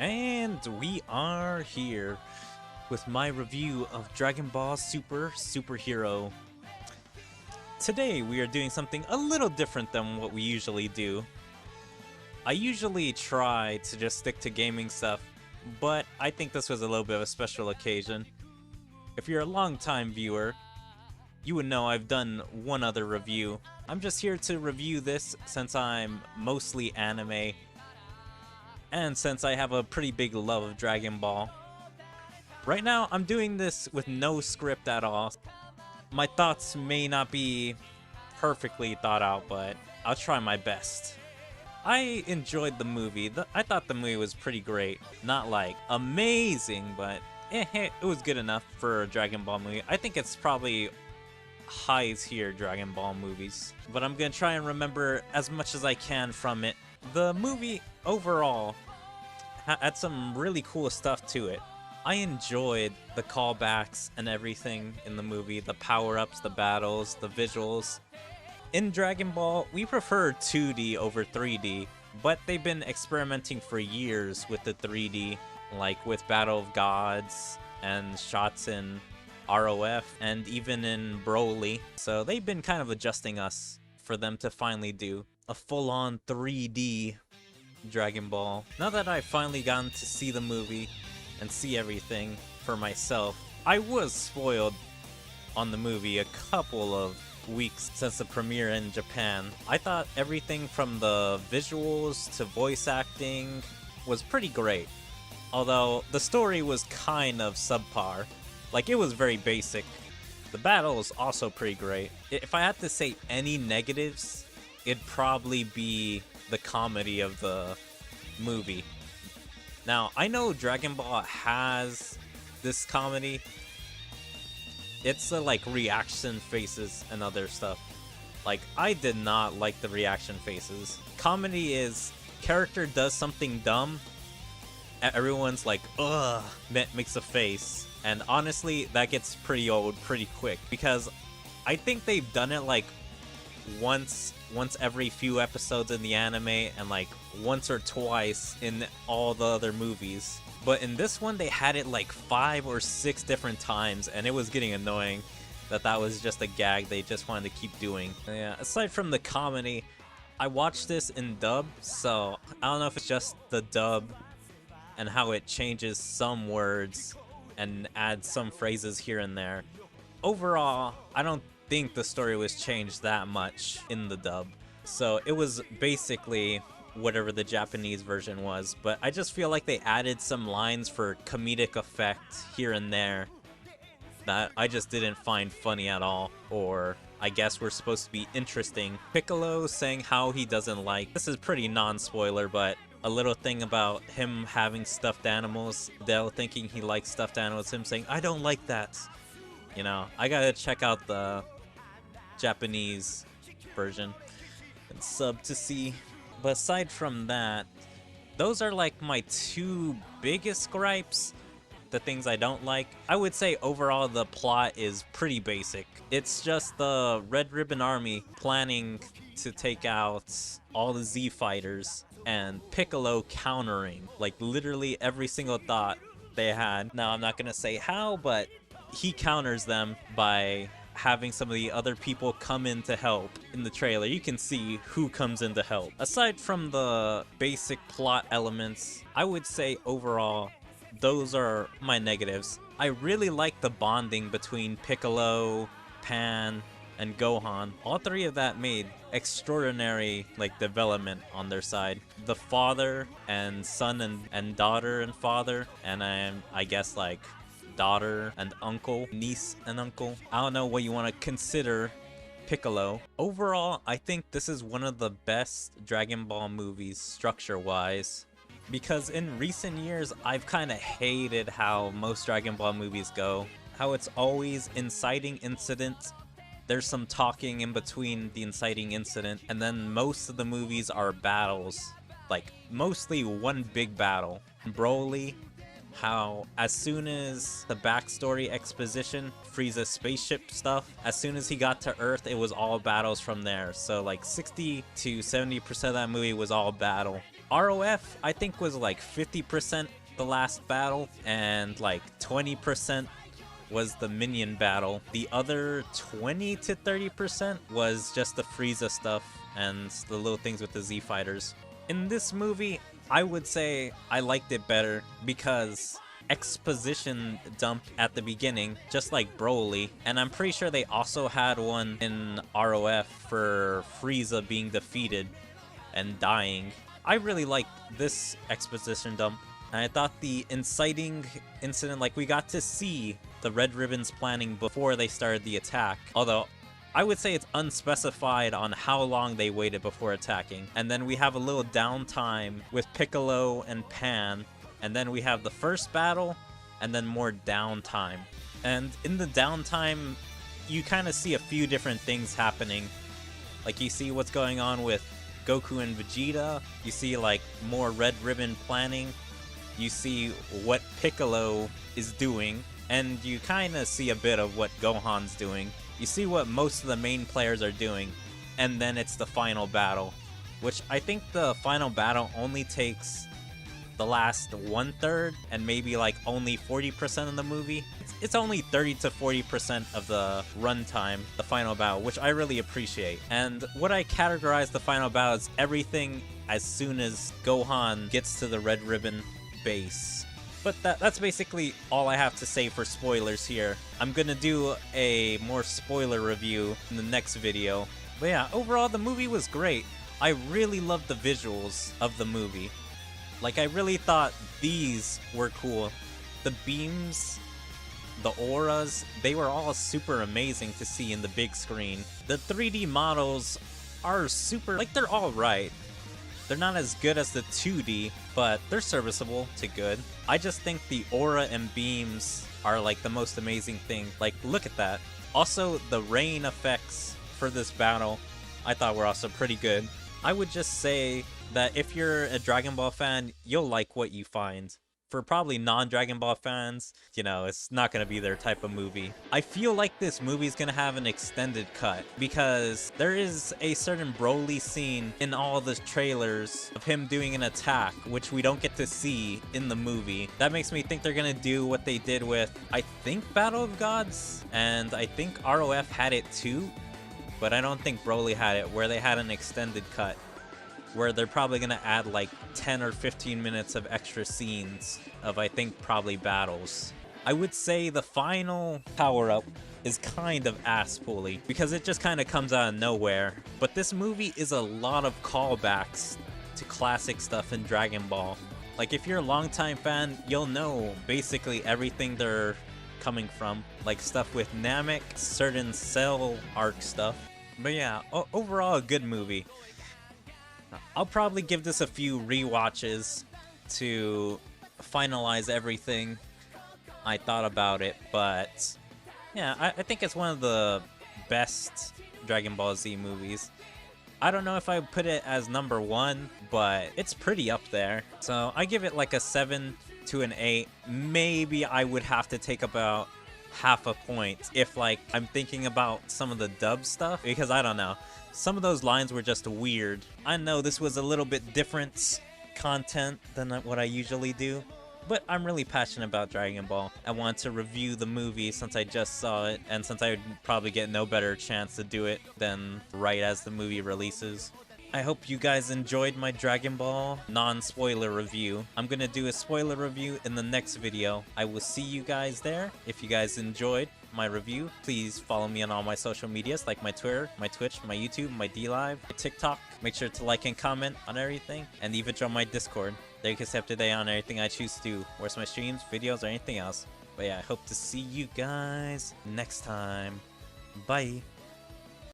And we are here with my review of Dragonball Super Super Hero. Today we are doing something a little different than what we usually do. I usually try to just stick to gaming stuff, but I think this was a little bit of a special occasion. If you're a long-time viewer, you would know I've done one other review. I'm just here to review this since I'm mostly anime, and since I have a pretty big love of Dragon Ball. Right now, I'm doing this with no script at all. My thoughts may not be perfectly thought out, but I'll try my best. I enjoyed the movie. I thought the movie was pretty great. Not like amazing, but it was good enough for a Dragon Ball movie. I think it's probably highs here Dragon Ball movies, but I'm gonna try and remember as much as I can from it. The movie overall had some really cool stuff to it. I enjoyed the callbacks and everything in the movie, the power-ups, the battles, the visuals. In Dragon Ball, we prefer 2D over 3D, but they've been experimenting for years with the 3D, like with Battle of Gods and shots in ROF and even in Broly. So they've been kind of adjusting us for them to finally do a full-on 3D Dragon Ball. Now that I've finally gotten to see the movie and see everything for myself, I was spoiled on the movie a couple of weeks since the premiere in Japan. I thought everything from the visuals to voice acting was pretty great, although the story was kind of subpar. Like, it was very basic. The battle is also pretty great. If I had to say any negatives, it'd probably be the comedy of the movie. Now, I know Dragon Ball has this comedy. It's like reaction faces and other stuff. Like, I did not like the reaction faces. Comedy is character does something dumb, everyone's like, ugh, makes a face. And honestly, that gets pretty old pretty quick, because I think they've done it like once every few episodes in the anime, and like once or twice in all the other movies. But in this one, they had it like 5 or 6 different times, and it was getting annoying that was just a gag they just wanted to keep doing. Yeah, aside from the comedy, I watched this in dub, so I don't know if it's just the dub and how it changes some words and adds some phrases here and there. Overall, I don't think the story was changed that much in the dub, so it was basically whatever the Japanese version was, but I just feel like they added some lines for comedic effect here and there that I just didn't find funny at all, or I guess were supposed to be interesting. Piccolo saying how he doesn't like, this is pretty non-spoiler, but a little thing about him having stuffed animals, Dell thinking he likes stuffed animals, him saying, I don't like that. You know, I gotta check out the Japanese version and sub to see. But aside from that, those are like my 2 biggest gripes, the things I don't like. I would say overall the plot is pretty basic. It's just the Red Ribbon Army planning to take out all the Z fighters and Piccolo countering like literally every single thought they had. Now, I'm not gonna say how, but he counters them by having some of the other people come in to help. In the trailer, you can see who comes in to help. Aside from the basic plot elements, I would say overall, those are my negatives. I really like the bonding between Piccolo, Pan, and Gohan. All 3 of that made extraordinary like development on their side. The father and son and daughter and father, and I guess like daughter and uncle, niece and uncle. I don't know what you want to consider Piccolo. Overall, I think this is one of the best Dragon Ball movies structure-wise, because in recent years, I've kind of hated how most Dragon Ball movies go. How it's always inciting incident, there's some talking in between the inciting incident, and then most of the movies are battles. Like, mostly one big battle. Broly, how as soon as the backstory exposition, Frieza's spaceship stuff, as soon as he got to Earth, it was all battles from there. So like 60 to 70% of that movie was all battle. ROF, I think, was like 50% the last battle, and like 20% was the minion battle. The other 20 to 30% was just the Frieza stuff and the little things with the Z fighters. In this movie, I would say I liked it better because exposition dump at the beginning, just like Broly, and I'm pretty sure they also had one in ROF for Frieza being defeated and dying. I really liked this exposition dump. And I thought the inciting incident, like we got to see the Red Ribbons planning before they started the attack. Although, I would say it's unspecified on how long they waited before attacking. And then we have a little downtime with Piccolo and Pan. And then we have the first battle, and then more downtime. And in the downtime, you kind of see a few different things happening. Like you see what's going on with Goku and Vegeta. You see like more Red Ribbon planning. You see what Piccolo is doing, and you kind of see a bit of what Gohan's doing. You see what most of the main players are doing, and then it's the final battle, which I think the final battle only takes the last 1/3 and maybe like only 40% of the movie. It's only 30 to 40% of the runtime, the final battle, which I really appreciate. And what I categorize the final battle is everything as soon as Gohan gets to the Red Ribbon base. But that's basically all I have to say for spoilers here. I'm gonna do a more spoiler review in the next video. But yeah, overall the movie was great. I really loved the visuals of the movie. Like, I really thought these were cool. The beams, the auras, they were all super amazing to see in the big screen. The 3D models are super, like, they're alright. They're not as good as the 2D, but they're serviceable to good. I just think the aura and beams are like the most amazing thing. Like, look at that. Also, the rain effects for this battle I thought were also pretty good. I would just say that if you're a Dragon Ball fan, you'll like what you find. For probably non-Dragon Ball fans, you know, it's not gonna be their type of movie. I feel like this movie's gonna have an extended cut, because there is a certain Broly scene in all the trailers of him doing an attack, which we don't get to see in the movie. That makes me think they're gonna do what they did with, I think, Battle of Gods, and I think ROF had it too, but I don't think Broly had it, where they had an extended cut, where they're probably gonna add like 10 or 15 minutes of extra scenes of, I think, probably battles. I would say the final power-up is kind of ass-pully, because it just kind of comes out of nowhere. But this movie is a lot of callbacks to classic stuff in Dragon Ball. Like, if you're a longtime fan, you'll know basically everything they're coming from. Like stuff with Namek, certain Cell arc stuff. But yeah, overall a good movie. I'll probably give this a few rewatches to finalize everything I thought about it, but yeah, I think it's one of the best Dragon Ball Z movies. I don't know if I would put it as #1, but it's pretty up there. So I give it like a 7 to an 8. Maybe I would have to take about half a point if like I'm thinking about some of the dub stuff, because I don't know. Some of those lines were just weird. I know this was a little bit different content than what I usually do, but I'm really passionate about Dragon Ball. I want to review the movie since I just saw it, and since I would probably get no better chance to do it than right as the movie releases. I hope you guys enjoyed my Dragon Ball non-spoiler review. I'm gonna do a spoiler review in the next video. I will see you guys there. If you guys enjoyed my review, please follow me on all my social medias, like my Twitter, my Twitch, my YouTube, my DLive, my TikTok. Make sure to like and comment on everything, and even join my Discord. There you can stay up to date on everything I choose to do, where's my streams, videos, or anything else. But yeah, I hope to see you guys next time. Bye.